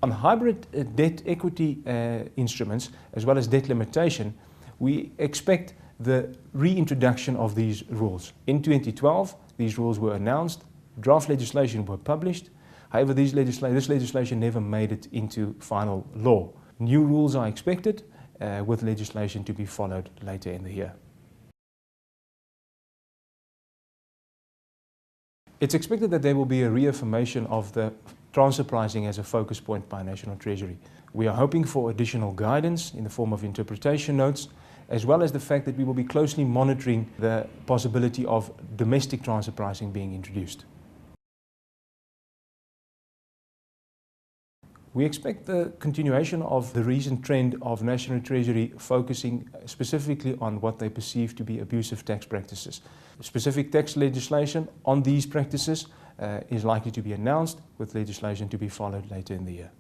On hybrid debt equity instruments, as well as debt limitation, we expect the reintroduction of these rules. In 2012, these rules were announced, draft legislation were published. However, this legislation never made it into final law. New rules are expected, with legislation to be followed later in the year. It's expected that there will be a reaffirmation of the transfer pricing as a focus point by National Treasury. We are hoping for additional guidance in the form of interpretation notes, as well as the fact that we will be closely monitoring the possibility of domestic transfer pricing being introduced. We expect the continuation of the recent trend of National Treasury focusing specifically on what they perceive to be abusive tax practices. Specific tax legislation on these practices is likely to be announced, with legislation to be followed later in the year.